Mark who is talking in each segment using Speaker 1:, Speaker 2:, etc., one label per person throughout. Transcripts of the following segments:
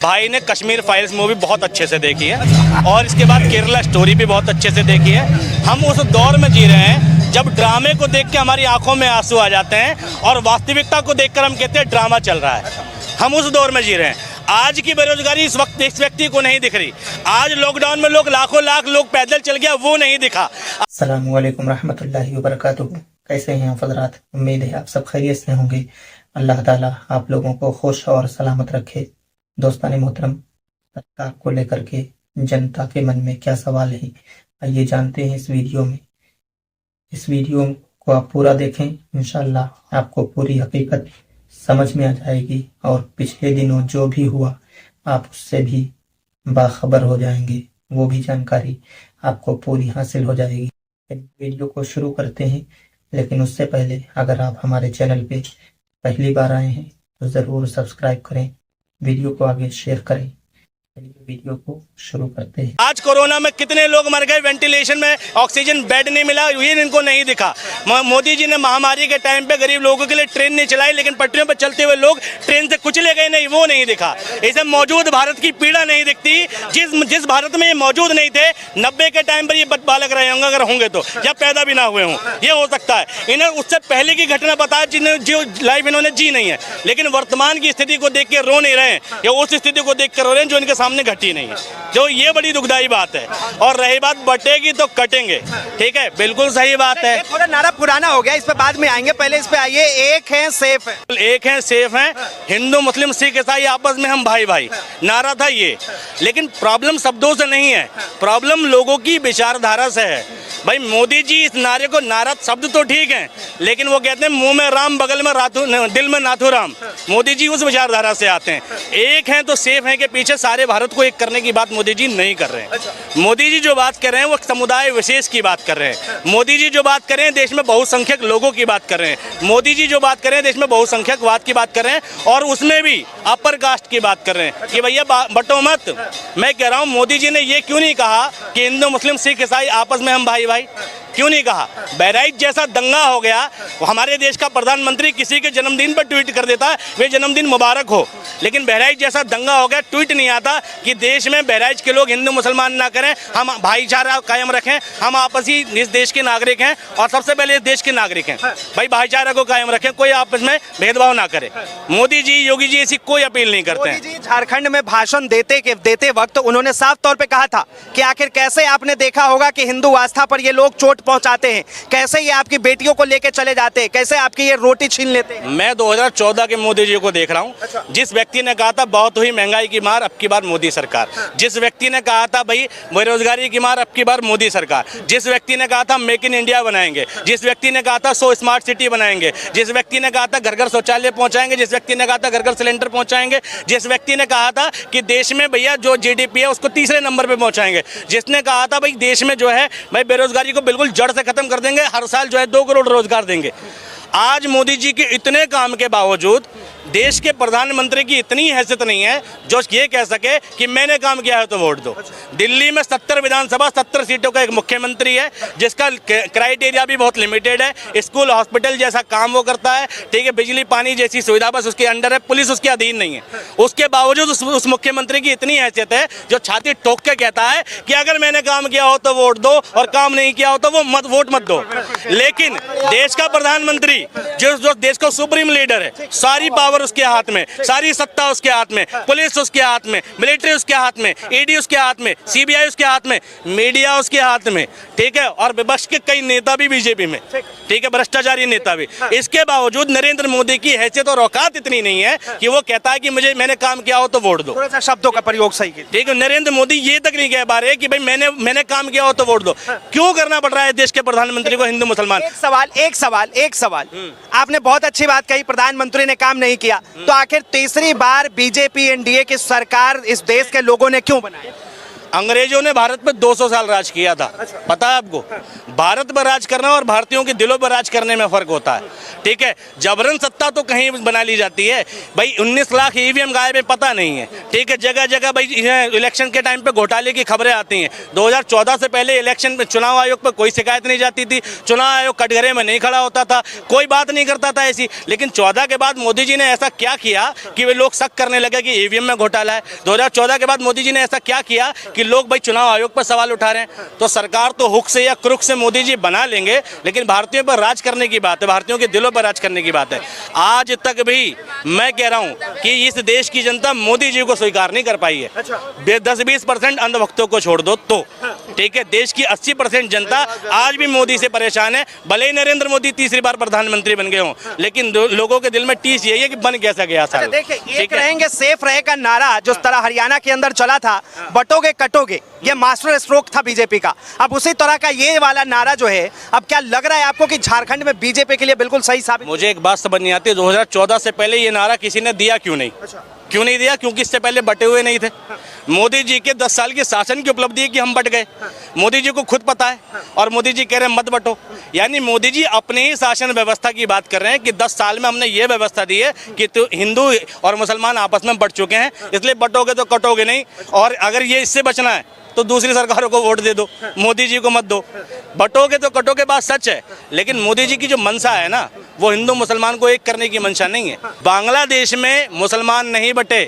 Speaker 1: भाई ने Kashmir files movie बहुत अच्छे से देखी है और इसके बाद केरला स्टोरी भी बहुत अच्छे से देखी है। हम उस दौर में जी रहे हैं जब ड्रामे को देख के हमारी आंखों में आंसू आ जाते हैं और वास्तविकता को देखकर हम कहते हैं ड्रामा चल रहा है। हम उस दौर में जी रहे हैं। आज की बेरोजगारी इस वक्त इस व्यक्ति को नहीं दिख रही। आज लॉकडाउन में लोग लाखों लाख लोग पैदल चल गया, वो नहीं दिखा।
Speaker 2: अस्सलामु अलैकुम रहमतुल्लाहि व बरकातुहू। कैसे हैं आप हज़रात? उम्मीद है आप सब खैरियत से होंगे। अल्लाह ताला आप लोगों को खुश और सलामत रखे। दोस्तान मोहतरम, सरकार को लेकर के जनता के मन में क्या सवाल है, आइए जानते हैं इस वीडियो में। इस वीडियो को आप पूरा देखें, इंशाअल्लाह आपको पूरी हकीकत समझ में आ जाएगी और पिछले दिनों जो भी हुआ आप उससे भी बाखबर हो जाएंगे। वो भी जानकारी आपको पूरी हासिल हो जाएगी। वीडियो को शुरू करते हैं, लेकिन उससे पहले अगर आप हमारे चैनल पे पहली बार आए हैं तो ज़रूर सब्सक्राइब करें, वीडियो को आगे शेयर करें। वीडियो को शुरू करते हैं।
Speaker 1: आज कोरोना में कितने लोग मर गए, वेंटिलेशन में ऑक्सीजन बेड नहीं मिला, ये इनको नहीं दिखा। मोदी जी ने महामारी के टाइम पे गरीब लोगों के लिए ट्रेन नहीं चलाई, लेकिन पटरियों पर चलते हुए लोग ट्रेन से कुचले गए नहीं, वो नहीं दिखा। इसे मौजूद भारत की पीड़ा नहीं दिखती। जिस भारत में ये मौजूद नहीं थे, 90 के टाइम पर ये बालक रहे होंगे, अगर होंगे तो, या पैदा भी ना हुए हों, ये हो सकता है। इन्हें उससे पहले की घटना पता है जिन्हें जो लाइफ इन्होंने जी नहीं है, लेकिन वर्तमान की स्थिति को देख के रो नहीं रहे हैं, या उस स्थिति को देख कर रो रहे हैं जो इनके सामने घटी नहीं है। जो ये बड़ी दुखदाई बात है। और रही बात बटेगी तो कटेंगे, ठीक है, बिल्कुल सही बात है।
Speaker 3: थोड़ा नारा पुराना हो गया, इस पे बाद में आएंगे, पहले इस पे आइए। एक है सेफ है,
Speaker 1: एक है सेफ है, हिंदू मुस्लिम सिख ईसाई आपस में हम भाई भाई, नारा था ये। लेकिन प्रॉब्लम शब्दों से नहीं है, प्रॉब्लम लोगों की विचारधारा से है। भाई मोदी जी इस नारे को, नारा शब्द तो ठीक है, लेकिन वो कहते हैं मुंह में राम बगल में दिल में नाथुराम। मोदी जी उस विचारधारा से आते हैं। एक हैं तो सेफ हैं के पीछे सारे भारत को एक करने की बात मोदी जी नहीं कर रहे हैं। मोदी जी जो बात कर रहे हैं वो समुदाय विशेष की बात कर रहे हैं। मोदी जी जो बात कर रहे हैं देश में बहुसंख्यक लोगों की बात कर रहे हैं। मोदी जी जो बात कर रहे हैं देश में बहुसंख्यकवाद की बात कर रहे हैं, और उसमें भी अपर कास्ट की बात कर रहे हैं कि भैया बटो मत। मैं कह रहा हूँ मोदी जी ने ये क्यों नहीं कहा कि हिंदू मुस्लिम सिख ईसाई आपस में हम भाई भाई, क्यों नहीं कहा? बहराइच जैसा दंगा हो गया, हमारे देश का प्रधानमंत्री किसी के जन्मदिन पर ट्वीट कर देता है वे जन्मदिन मुबारक हो, लेकिन बहराइच जैसा दंगा हो गया, ट्वीट नहीं आता कि देश में बहराइच के लोग हिंदू मुसलमान ना करें, हम भाईचारा कायम रखें, हम आपसी इस देश के नागरिक हैं और सबसे पहले इस देश के नागरिक हैं। भाई भाईचारा को कायम रखें, कोई आपस में भेदभाव ना करे। मोदी जी, योगी जी ऐसी कोई अपील नहीं करते हैं।
Speaker 3: मोदी जी झारखंड में भाषण देते वक्त उन्होंने साफ तौर पे कहा था कि आखिर कैसे आपने देखा होगा कि हिंदू आस्था पर ये लोग चोट पहुंचाते हैं, कैसे ये आपकी बेटियों को लेके चले जाते हैं, कैसे आपकी ये रोटी छीन लेते हैं।
Speaker 1: मैं 2014 के मोदी जी को देख रहा हूं। जिस व्यक्ति ने कहा था बहुत हुई महंगाई की मार, अब की बार मोदी सरकार। जिस व्यक्ति ने कहा था भाई बेरोजगारी की मार, अब की बार मोदी सरकार। जिस व्यक्ति ने कहा था मेक इन इंडिया बनाएंगे, जिस व्यक्ति ने कहा था 100 स्मार्ट सिटी बनाएंगे, जिस व्यक्ति ने कहा था घर घर शौचालय पहुंचाएंगे, जिस व्यक्ति ने कहा था घर घर सिलेंडर पहुंचाएंगे, जिस व्यक्ति ने कहा था कि देश में भैया जो जीडीपी है उसको तीसरे नंबर पे पहुंचाएंगे, जिसने कहा था भाई देश में जो है भाई बेरोजगारी को बिल्कुल जड़ से खत्म कर देंगे, हर साल जो है 2 करोड़ रोजगार देंगे। आज मोदी जी के इतने काम के बावजूद देश के प्रधानमंत्री की इतनी हैसियत नहीं है जो ये कह सके कि मैंने काम किया है तो वोट दो। दिल्ली में 70 विधानसभा 70 सीटों का एक मुख्यमंत्री है जिसका क्राइटेरिया भी बहुत लिमिटेड है। स्कूल हॉस्पिटल जैसा काम वो करता है, ठीक है, बिजली पानी जैसी सुविधा बस उसके अंडर है, पुलिस उसके अधीन नहीं है। उसके बावजूद उस मुख्यमंत्री की इतनी हैसियत है जो छाती ठोक के कहता है कि अगर मैंने काम किया हो तो वोट दो और काम नहीं किया हो तो वो वोट मत दो। लेकिन देश का प्रधानमंत्री जो देश का सुप्रीम लीडर है, सारी पावर उसके हाथ में, सारी सत्ता उसके हाथ में, पुलिस उसके हाथ में, मिलिट्री उसके हाथ में, ईडी उसके हाथ में, सीबीआई उसके हाथ में, मीडिया उसके हाथ में, ठीक है, और विपक्ष के कई नेता भी बीजेपी में, ठीक है, भ्रष्टाचारी नेता भी। इसके बावजूद नरेंद्र मोदी की हैसियत और औकात इतनी नहीं है कि वो कहता है कि मैंने काम किया हो तो वोट दो।
Speaker 3: थोड़ा सा शब्दों का प्रयोग सही कीजिए।
Speaker 1: ठीक है, नरेंद्र मोदी ये तक नहीं कह पा रहे कि भाई मैंने काम किया हो तो वोट दो। क्यों करना पड़ रहा है देश के प्रधानमंत्री को हिंदू मुसलमान?
Speaker 3: एक सवाल आपने बहुत अच्छी बात कही, प्रधानमंत्री ने काम नहीं किया, तो आखिर तीसरी बार बीजेपी एनडीए की सरकार इस देश के लोगों ने क्यों बनाई?
Speaker 1: अंग्रेजों ने भारत पे 200 साल राज किया था, पता है आपको? भारत पर राज करना और भारतीयों के दिलों पर राज करने में फर्क होता है, ठीक है? जबरन सत्ता तो कहीं बना ली जाती है भाई। 19 लाख ईवीएम गायब है, पता नहीं है, ठीक है? जगह जगह भाई इलेक्शन के टाइम पे घोटाले की खबरें आती हैं। 2014 से पहले इलेक्शन में चुनाव आयोग पर कोई शिकायत नहीं जाती थी, चुनाव आयोग कटघरे में नहीं खड़ा होता था, कोई बात नहीं करता था ऐसी। लेकिन 14 के बाद मोदी जी ने ऐसा क्या किया कि वे लोग शक करने लगे कि ईवीएम में घोटाला है? 2014 के बाद मोदी जी ने ऐसा क्या किया कि लोग भाई चुनाव आयोग पर सवाल उठा रहे हैं? तो सरकार तो हुक से या क्रुक से मोदी जी बना लेंगे, लेकिन भारतीयों पर राज करने की बात है, भारतीयों के दिलों पर राज करने की बात है। आज तक भी मैं कह रहा हूं कि इस देश की जनता मोदी जी को स्वीकार नहीं कर पाई है। 10-20% अंधभक्तों को छोड़ दो तो, ठीक है? देश की 80% जनता आज भी मोदी से परेशान है। भले ही नरेंद्र मोदी तीसरी बार प्रधानमंत्री बन गए हों, लेकिन लोगों के दिल में टीस यही है कि बन कैसा गया साल।
Speaker 3: देखिए, एक रहेंगे सेफ रहेगा नारा जिस तरह हरियाणा के अंदर चला था, बटोगे कटोगे, ये मास्टर स्ट्रोक था बीजेपी का। अब उसी तरह का ये वाला नारा जो है, अब क्या लग रहा है आपको कि झारखंड में बीजेपी के लिए बिल्कुल सही साबित?
Speaker 1: मुझे एक बात समझ नहीं आती, 2014 से पहले ये नारा किसी ने दिया क्यों नहीं? क्यों नहीं दिया? क्योंकि इससे पहले बटे हुए नहीं थे। मोदी जी के 10 साल के शासन की उपलब्धि है कि हम बट गए, मोदी जी को खुद पता है, और मोदी जी कह रहे हैं मत बटो। यानी मोदी जी अपने ही शासन व्यवस्था की बात कर रहे हैं कि 10 साल में हमने ये व्यवस्था दी है कि तो हिंदू और मुसलमान आपस में बट चुके हैं, इसलिए बटोगे तो कटोगे नहीं, और अगर ये इससे बचना है तो दूसरी सरकारों को वोट दे दो, मोदी जी को मत दो। बटोगे तो कटोगे, बात सच है, लेकिन मोदी जी की जो मंशा है ना, वो हिंदू मुसलमान को एक करने की मंशा नहीं है। बांग्लादेश में मुसलमान नहीं बटे,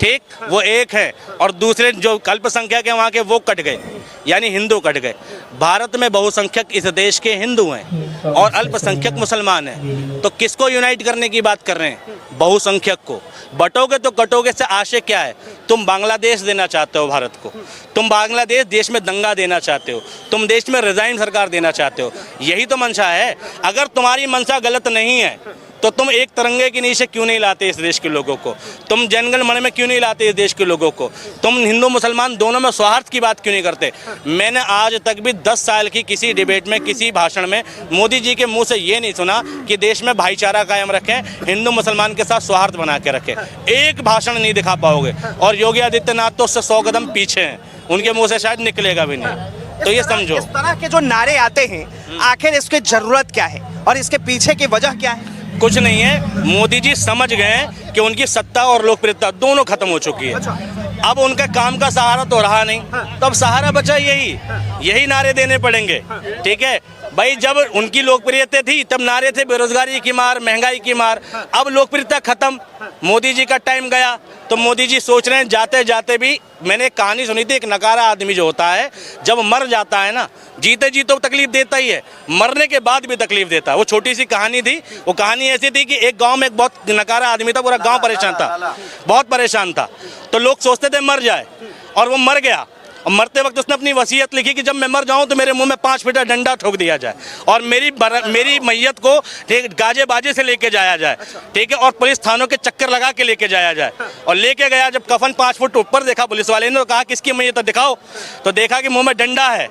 Speaker 1: ठीक, वो एक है, और दूसरे जो अल्पसंख्यक है वहाँ के वो कट गए, यानी हिंदू कट गए। भारत में बहुसंख्यक इस देश के हिंदू हैं और अल्पसंख्यक मुसलमान हैं, तो किसको यूनाइट करने की बात कर रहे हैं? बहुसंख्यक को। बटोगे तो कटोगे से आशय क्या है? तुम बांग्लादेश देना चाहते हो भारत को, तुम बांग्लादेश देश में दंगा देना चाहते हो, तुम देश में रिजाइन सरकार देना चाहते हो, यही तो मंशा है। अगर तुम्हारी मंशा गलत नहीं है तो तुम एक तिरंगे के नीचे क्यों नहीं लाते इस देश के लोगों को? तुम जनगण मन में क्यों नहीं लाते इस देश के लोगों को? तुम हिंदू मुसलमान दोनों में सौहार्द की बात क्यों नहीं करते? मैंने आज तक भी 10 साल की किसी डिबेट में, किसी भाषण में मोदी जी के मुंह से ये नहीं सुना कि देश में भाईचारा कायम रखें, हिंदू मुसलमान के साथ सौहार्द बना के रखें। एक भाषण नहीं दिखा पाओगे, और योगी आदित्यनाथ तो उससे 100 कदम पीछे हैं, उनके मुँह से शायद निकलेगा भी नहीं। तो ये समझो,
Speaker 3: इस तरह के जो नारे आते हैं, आखिर इसकी जरूरत क्या है और इसके पीछे की वजह क्या है?
Speaker 1: कुछ नहीं है, मोदी जी समझ गए कि उनकी सत्ता और लोकप्रियता दोनों खत्म हो चुकी है। अब उनका काम का सहारा तो रहा नहीं, तो अब सहारा बचा यही नारे देने पड़ेंगे, ठीक है भाई? जब उनकी लोकप्रियता थी तब नारे थे बेरोजगारी की मार, महंगाई की मार। अब लोकप्रियता खत्म, मोदी जी का टाइम गया, तो मोदी जी सोच रहे हैं जाते जाते भी। मैंने एक कहानी सुनी थी, एक नकारा आदमी जो होता है जब मर जाता है ना, जीते जी तो तकलीफ देता ही है, मरने के बाद भी तकलीफ देता है। वो छोटी सी कहानी थी, वो कहानी ऐसी थी कि एक गांव में एक बहुत नकारा आदमी था, पूरा गांव परेशान था, बहुत परेशान था। तो लोग सोचते थे मर जाए, और वो मर गया। और मरते वक्त उसने अपनी वसीयत लिखी कि जब मैं मर जाऊं तो मेरे मुंह में 5 फीटा डंडा ठोक दिया जाए, और मेरी मैयत को गाजे बाजे से लेके जाया जाए, ठीक है, और पुलिस थानों के चक्कर लगा के लेके जाया जाए। और लेके गया, जब कफन 5 फुट ऊपर देखा पुलिस वाले ने, तो कहा किसकी मैयत है दिखाओ, तो देखा कि मुंह में डंडा है।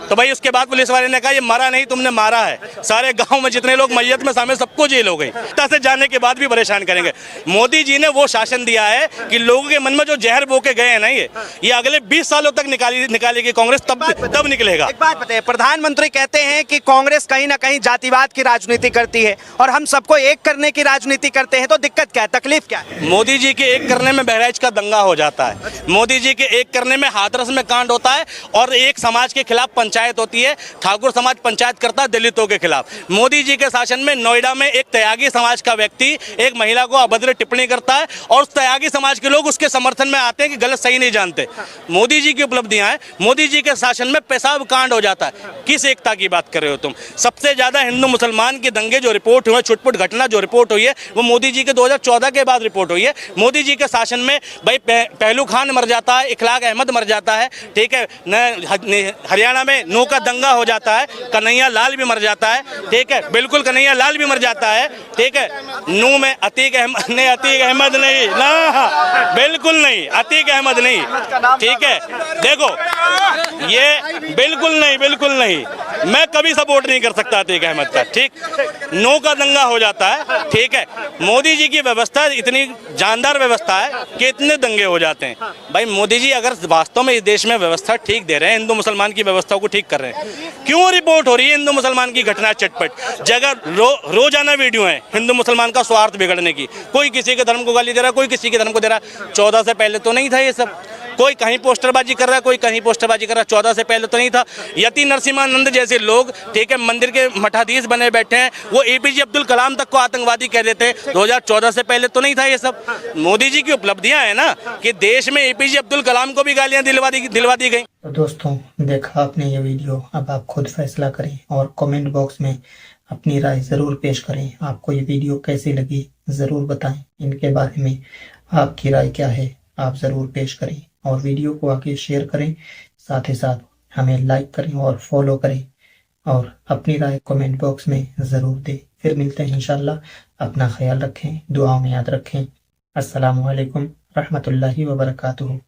Speaker 1: तो भाई उसके बाद पुलिस वाले ने कहा ये मरा नहीं, तुमने मारा है। सारे गांव में जितने लोग मैयत में शामिल सबको जेल हो गई। से जाने के बाद भी परेशान करेंगे। मोदी जी ने वो शासन दिया है कि लोगों के मन में जो जहर बो के गए हैं ना, ये अगले 20 सालों तक निकालेगी कांग्रेस, तब निकलेगा।
Speaker 3: एक बात बताइए, प्रधानमंत्री कहते हैं कि कांग्रेस कहीं ना कहीं जातिवाद की राजनीति करती है और हम सबको एक करने की राजनीति करते हैं, तो दिक्कत क्या है, तकलीफ क्या है?
Speaker 1: मोदी जी के एक करने में बहराइच का दंगा हो जाता है, मोदी जी के एक करने में हाथरस में कांड होता है, और एक समाज के खिलाफ पंचायत होती है, ठाकुर समाज पंचायत करता है दलितों के खिलाफ। मोदी जी के शासन में नोएडा में एक त्यागी समाज का व्यक्ति एक महिला को अभद्र टिप्पणी करता है, और उस त्यागी समाज के लोग उसके समर्थन में आते हैं कि गलत सही नहीं जानते। मोदी जी की उपलब्धियां हैं, मोदी जी के शासन में पेशाब कांड हो जाता है। किस एकता की बात कर रहे हो तुम? सबसे ज्यादा हिंदू मुसलमान के दंगे जो रिपोर्ट हुए, छुटपुट घटना जो रिपोर्ट हुई है, वो मोदी जी के 2014 के बाद रिपोर्ट हुई है। मोदी जी के शासन में भाई पहलू खान मर जाता है, इखलाक अहमद मर जाता है, ठीक है, हरियाणा में नू का दंगा हो जाता है, कन्हैया लाल भी मर जाता है, ठीक है, बिल्कुल कन्हैया लाल भी मर जाता है, ठीक है। नू में अतीक अहमद नहीं ना, बिल्कुल नहीं, अतीक अहमद नहीं, ठीक है। देखो ये बिल्कुल नहीं मैं कभी सपोर्ट नहीं कर सकता अतीक अहमद का, ठीक। नो का दंगा हो जाता है, ठीक है। मोदी जी की व्यवस्था इतनी जानदार व्यवस्था है कि इतने दंगे हो जाते हैं। भाई मोदी जी अगर वास्तव में इस देश में व्यवस्था ठीक दे रहे हैं, हिंदू मुसलमान की व्यवस्था को ठीक कर रहे हैं, क्यों रिपोर्ट हो रही है हिंदू मुसलमान की घटना चटपट जगह? रोजाना वीडियो है हिंदू मुसलमान का स्वार्थ बिगड़ने की। कोई किसी के धर्म को गाली दे रहा, कोई किसी के धर्म को दे रहा। 14 से पहले तो नहीं था ये सब। कोई कहीं पोस्टरबाजी कर रहा है, कोई कहीं पोस्टरबाजी कर रहा है। 14 से पहले तो नहीं था। यति नरसिम्हानंद जैसे लोग, ठीक है, मंदिर के मठाधीश बने बैठे हैं, वो एपीजे अब्दुल कलाम तक को आतंकवादी कह देते हैं। 2014 से पहले तो नहीं था ये सब। मोदी जी की उपलब्धियां है ना कि देश में एपीजे अब्दुल कलाम को भी गालियां दिलवा दी गई।
Speaker 2: तो दोस्तों, देखा आपने ये वीडियो, अब आप खुद फैसला करें और कमेंट बॉक्स में अपनी राय जरूर पेश करें। आपको ये वीडियो कैसी लगी जरूर बताएं। इनके बारे में आपकी राय क्या है आप जरूर पेश करें और वीडियो को आगे शेयर करें। साथ ही साथ हमें लाइक करें और फॉलो करें और अपनी राय कमेंट बॉक्स में जरूर दें। फिर मिलते हैं इंशाल्लाह। अपना ख्याल रखें, दुआओं में याद रखें। अस्सलामु अलैकुम रहमतुल्लाहि व बरकातुहू।